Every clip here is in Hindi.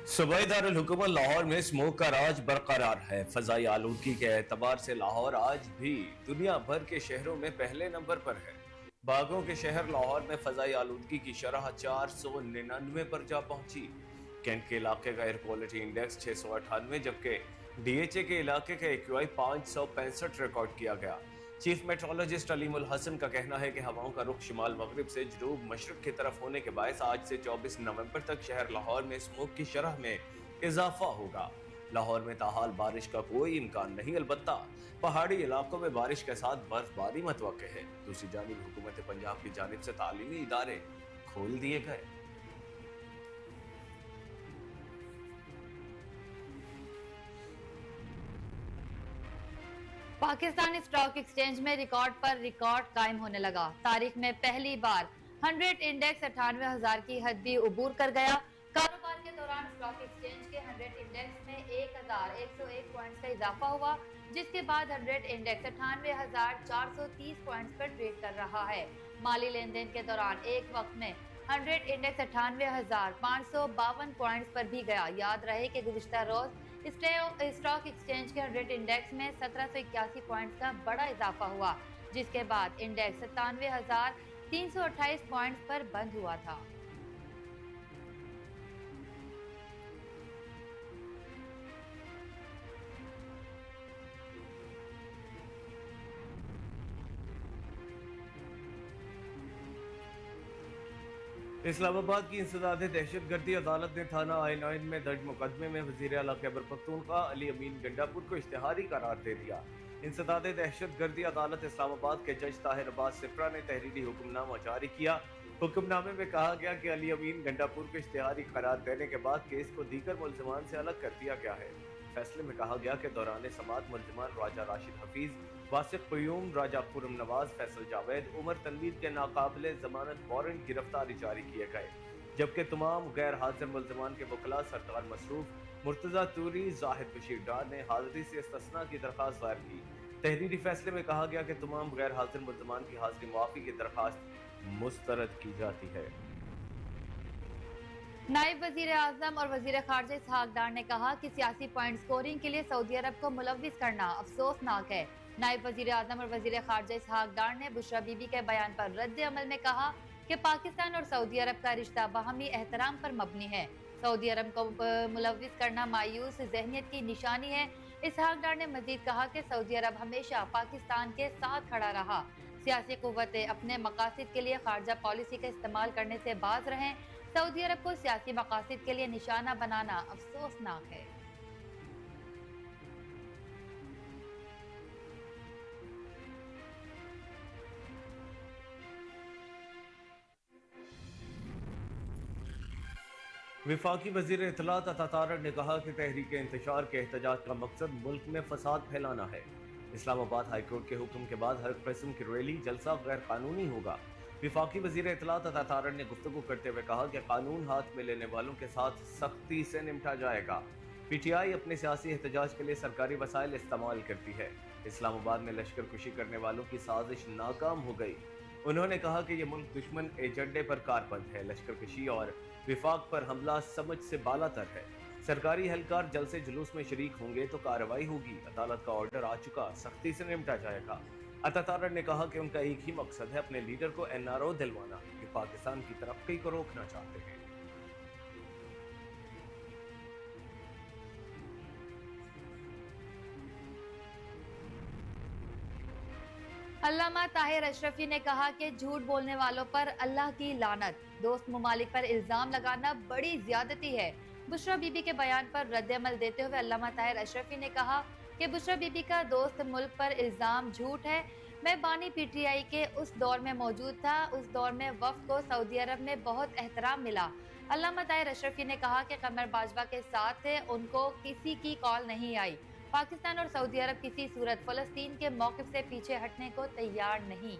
सूबाई दारुल हुकूमत लाहौर में स्मोक का राज बरकरार है। फजाई आलूदगी के एतबार से लाहौर आज भी दुनिया भर के शहरों में पहले नंबर पर है। बागों के शहर लाहौर में फजाई आलूदगी की शरह 499 पर जा पहुंची। कैंट के इलाके का एयर क्वालिटी इंडेक्स 698, जबकि डीएचए के इलाके का एक्यूआई 565 रिकॉर्ड किया गया। चीफ मेट्रोलॉजिस्ट अलीमुल हसन का कहना है कि हवाओं का रुख शिमाल मगरिब से जनूब मशरक की तरफ होने के बायस आज से 24 नवंबर तक शहर लाहौर में स्मोक की शरह में इजाफा होगा। लाहौर में ताहाल बारिश का कोई इम्कान नहीं, अलबत्ता पहाड़ी इलाकों में बारिश के साथ बर्फबारी मुतवक्के है। दूसरी जानिब हुकूमत पंजाब की जानिब से तालीमी इदारे खोल दिए गए। पाकिस्तानी स्टॉक एक्सचेंज में रिकॉर्ड पर रिकॉर्ड कायम होने लगा। तारीख में पहली बार 100 इंडेक्स 98,000 की हद भी उबूर कर गया। कारोबार के दौरान स्टॉक एक्सचेंज के 100 इंडेक्स में 1,101 पॉइंट्स का इजाफा हुआ, जिसके बाद 100 इंडेक्स 98,430 पॉइंट्स पर ट्रेड कर रहा है। माली लेन देन के दौरान एक वक्त में 100 इंडेक्स 98,552 पॉइंट्स पर भी गया। याद रहे कि गुज़िश्ता रोज स्टॉक एक्सचेंज के 100 इंडेक्स में 1781 पॉइंट्स का बड़ा इजाफा हुआ, जिसके बाद इंडेक्स 97,328 पॉइंट्स पर बंद हुआ था। इस्लामाबाद की इंसदाद दहशतगर्दी अदालत ने थाना I9 में दर्ज मुकदमे में वजीर आला खैबर पख्तूनख्वा अली अमीन गंडापुर को इश्तिहारी करार दे दिया। इंसदाद दहशतगर्दी अदालत इस्लामाबाद के जज ताहिर अब्बास सिप्रा ने तहरीरी हुक्मनामा जारी किया। हुक्मनामे में कहा गया कि अली अमीन गंडापुर को इश्तिहारी करार देने के बाद केस को दीगर मुल्जिमान से अलग कर दिया गया है। फैसले में कहा गया कि दौरान समात मुल्जिमान राजा राशिद हफीज, वासिक क़य्यूम, राजा खुर्रम नवाज, फैसल जावेद, उमर तनवीर के नाकाबिले जमानत वारंट गिरफ्तारी जारी किए गए, जबकि तमाम गैर हाजिर मुल्जिमान के वकला सरदार मसरूफ, मुर्तजा तूरी, जाहिद बशीर डार ने हाजिरी से इस्तिस्ना की दरखास्त दायर की। तहरीरी फैसले में कहा गया कि तमाम गैर हाजिर मुल्जिमान की हाजिरी मुआफी की दरखास्त मुस्तरद की जाती है। नायब वजीर आजम और वजीर खारजा इसहाक डार ने कहा कि सियासी पॉइंट स्कोरिंग के लिए सऊदी अरब को मुलव्विस करना अफसोसनाक है। नायब वजीर आजम और वजीर खारजा इसहाक डार ने बुशरा बीबी के बयान पर रद्द अमल में कहा कि पाकिस्तान और सऊदी अरब का रिश्ता बाहमी एहतराम पर मबनी है। सऊदी अरब को मुलव्विस करना मायूस जहनियत की निशानी है। इसहाक डार ने मजीद कहा कि सऊदी अरब हमेशा पाकिस्तान के साथ खड़ा रहा। सियासी कुव्वतें अपने मकासद के लिए खारजा पॉलिसी का इस्तेमाल करने से बाज रहें। सऊदी अरब को सियासी मकासद के लिए निशाना बनाना अफसोसनाक है। विफाकी वजीर इत्तलात अता तारड़ ने कहा कि तहरीक इंतशार के एहतजाज का मकसद मुल्क में फसाद फैलाना है। इस्लामाबाद हाईकोर्ट के हुक्म के बाद हर किस्म की रैली जलसा गैर कानूनी होगा। विफाकी वजीर इत्तलात अता तारड़ ने गुफ्तगू करते हुए कहा कि कानून हाथ में लेने वालों के साथ सख्ती से निपटा जाएगा। पीटीआई अपने सियासी एहतजाज के लिए सरकारी वसाइल इस्तेमाल करती है। इस्लामाबाद में लश्कर कुशी करने वालों की साजिश नाकाम हो गई। उन्होंने कहा कि यह मुल्क दुश्मन एजेंडे पर कारबंद है। लश्कर कुशी और विफाक पर हमला समझ से बालातर है। सरकारी एहलकार जल्द से जुलूस में शरीक होंगे तो कार्रवाई होगी। अदालत का ऑर्डर आ चुका, सख्ती से निपटा जाएगा। अता तारड़ ने कहा कि उनका एक ही मकसद है, अपने लीडर को एनआरओ दिलवाना, कि पाकिस्तान की तरक्की को रोकना चाहते हैं। अल्लामा ताहिर अशरफी ने कहा कि झूठ बोलने वालों पर अल्लाह की लानत। दोस्त ममालिक पर इल्जाम लगाना बड़ी ज्यादती है। बुशरा बीबी के बयान पर रद्द-ए-अमल देते हुए अल्लामा ताहिर अशरफी ने कहा कि बुशरा बीबी का दोस्त मुल्क पर इल्जाम झूठ है। मैं बानी पीटीआई के उस दौर में मौजूद था। उस दौर में वफ्द को सऊदी अरब में बहुत एहतराम मिला। अल्लामा ताहिर अशरफी ने कहा कि कमर बाजवा के साथ थे, उनको किसी की कॉल नहीं आई। पाकिस्तान और सऊदी अरब किसी सूरत फलस्तीन के मौक़िफ़ से पीछे हटने को तैयार नहीं।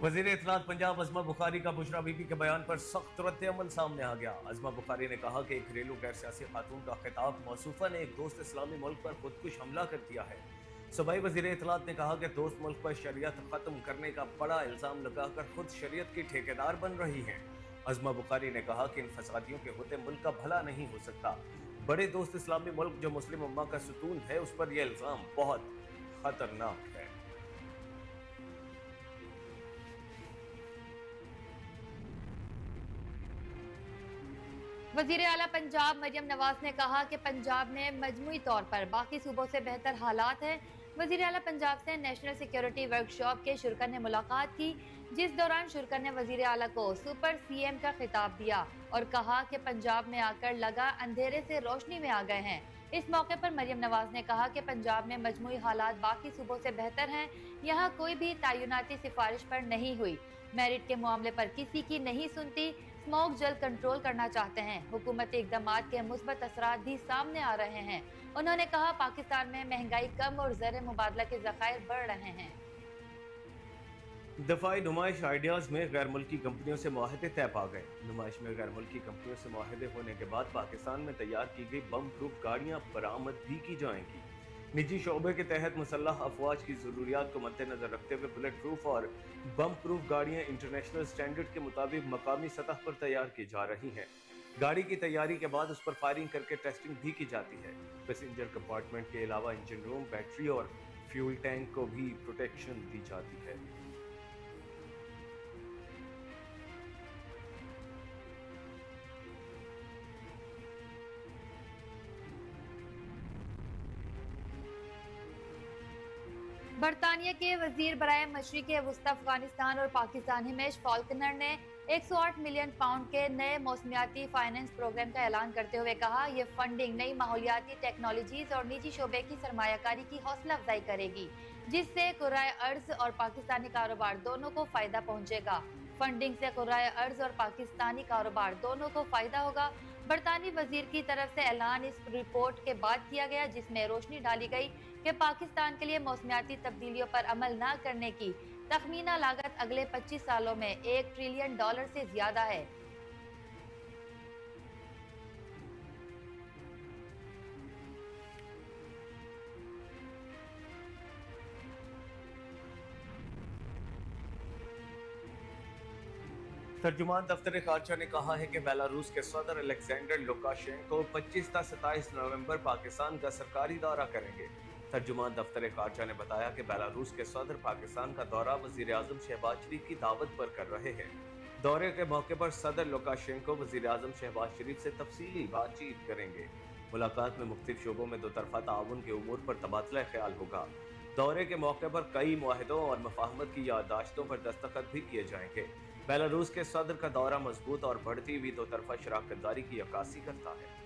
वजीर इत्तलात पंजाब अज़मा बुखारी का बुशरा बीबी के बयान पर सख्त रद्द-ए-अमल सामने आ गया। अज़मा बुखारी ने कहा कि एक घरेलू गैर सियासी खातून का खिताब मौसूफा ने एक दोस्त इस्लामी मुल्क पर खुदकुश हमला कर दिया है। सूबाई वजीर इत्तलात ने कहा कि दोस्त मुल्क पर शरीयत खत्म करने का बड़ा इल्जाम लगाकर खुद शरीयत की ठेकेदार बन रही है। अज़मा बुखारी ने कहा कि इन फसादियों के होते मुल्क का भला नहीं हो सकता। बड़े दोस्त इस्लामी मुल्क जो मुस्लिम उम्मा का सुतून है, उस पर यह इल्जाम बहुत खतरनाक है। वजीर आला पंजाब मरियम नवाज ने कहा कि पंजाब में मजमूई तौर पर बाकी सूबों से बेहतर हालात हैं। वजीर आला पंजाब से नेशनल सिक्योरिटी वर्कशॉप के शुरकर ने मुलाकात की, जिस दौरान शुरकर ने वजीर आला को सुपर सीएम का खिताब दिया और कहा कि पंजाब में आकर लगा अंधेरे से रोशनी में आ गए हैं। इस मौके पर मरियम नवाज ने कहा कि पंजाब में मजमूई हालात बाकी सूबों से बेहतर हैं। यहाँ कोई भी तयनाती सिफारिश पर नहीं हुई, मेरिट के मामले पर किसी की नहीं सुनती, स्मोक जल्द कंट्रोल करना चाहते हैं। हुकूमती इक़दामात के मुस्बत असरात भी सामने आ रहे हैं। उन्होंने कहा पाकिस्तान में महंगाई कम और ज़र मुबादला के ज़खायर बढ़ रहे हैं। दफाई नुमाइश आइडियाज में गैर मुल्की कंपनियों से मुआहदे तय पा गए। नुमाइश में गैर मुल्की कंपनियों से मुआहदे होने के बाद पाकिस्तान में तैयार की गई बम प्रूफ गाड़ियां बरामद भी की जाएंगी। निजी शोबे के तहत मुसल्लह अफवाज की जरूरियात को मद्देनजर रखते हुए बुलेट प्रूफ और बम प्रूफ गाड़ियां इंटरनेशनल स्टैंडर्ड के मुताबिक मकामी सतह पर तैयार की जा रही हैं। गाड़ी की तैयारी के बाद उस पर फायरिंग करके टेस्टिंग भी की जाती है। पैसेंजर कंपार्टमेंट के अलावा इंजन रूम, बैटरी और फ्यूल टैंक को भी प्रोटेक्शन दी जाती है। बरतानिया के वजीर बराए मशरिक वस्ती अफगानिस्तान और पाकिस्तान हिमेश फाल्कनर ने 108 मिलियन पाउंड के नए मौसमियाती फाइनेंस प्रोग्राम का ऐलान करते हुए कहा, यह फंडिंग नई माहौलियाती टेक्नोलॉजीज और निजी शोबे की सरमायाकारी की हौसला अफजाई करेगी, जिससे कुर्राए अर्ज और पाकिस्तानी कारोबार दोनों को फायदा पहुंचेगा। फंडिंग से कुर्राए अर्ज और पाकिस्तानी कारोबार दोनों को फायदा होगा। बरतानी वजीर की तरफ से ऐलान इस रिपोर्ट के बाद किया गया, जिसमें रोशनी डाली गई कि पाकिस्तान के लिए मौसमियाती तब्दीलियों पर अमल न करने की तखमीना लागत अगले 25 सालों में $1 ट्रिलियन से ज्यादा है। तर्जुमान दफ्तर खारजा ने कहा है कि बेलारूस के सदर अलेक्जेंडर लुकाशेंको 25 से 27 नवंबर पाकिस्तान का सरकारी दौरा करेंगे। तर्जुमान दफ्तर खारजा ने बताया कि बेलारूस के सदर पाकिस्तान का दौरा वजीर आजम शहबाज शरीफ की दावत पर कर रहे हैं। दौरे के मौके पर सदर लुकाशेंको वजीर आजम शहबाज शरीफ से तफसीली बातचीत करेंगे। मुलाकात में मुख्तलिफ शोबों में दोतरफा ताउन के उमूर पर तबादला ख्याल होगा। दौरे के मौके पर कई मुआहदों और मफाहमत की याददाश्तों पर दस्तखत भी किए जाएंगे। बेलारूस के सदर का दौरा मजबूत और बढ़ती हुई दोतरफा शराकतदारी की अक्कासी करता है।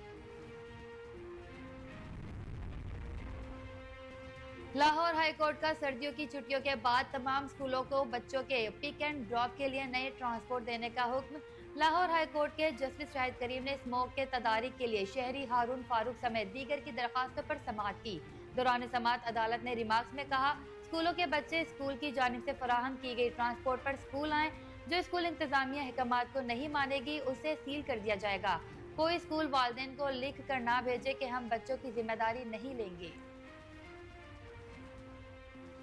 लाहौर हाईकोर्ट का सर्दियों की छुट्टियों के बाद तमाम स्कूलों को बच्चों के पिक एंड ड्रॉप के लिए नए ट्रांसपोर्ट देने का हुक्म। लाहौर हाईकोर्ट के जस्टिस शाहिद करीम ने स्मोक के तदारीक के लिए शहरी हारून फारूक समेत दीगर की दरखास्तों पर समाअत की। दौरान समाअत अदालत ने रिमार्क्स में कहा, स्कूलों के बच्चे स्कूल की जानिब से फराहम की गई ट्रांसपोर्ट पर स्कूल आए। जो स्कूल इंतजामिया हिकमात को नहीं मानेगी उसे सील कर दिया जाएगा। कोई स्कूल वालिदैन को लिख कर ना भेजे कि हम बच्चों की जिम्मेदारी नहीं लेंगे।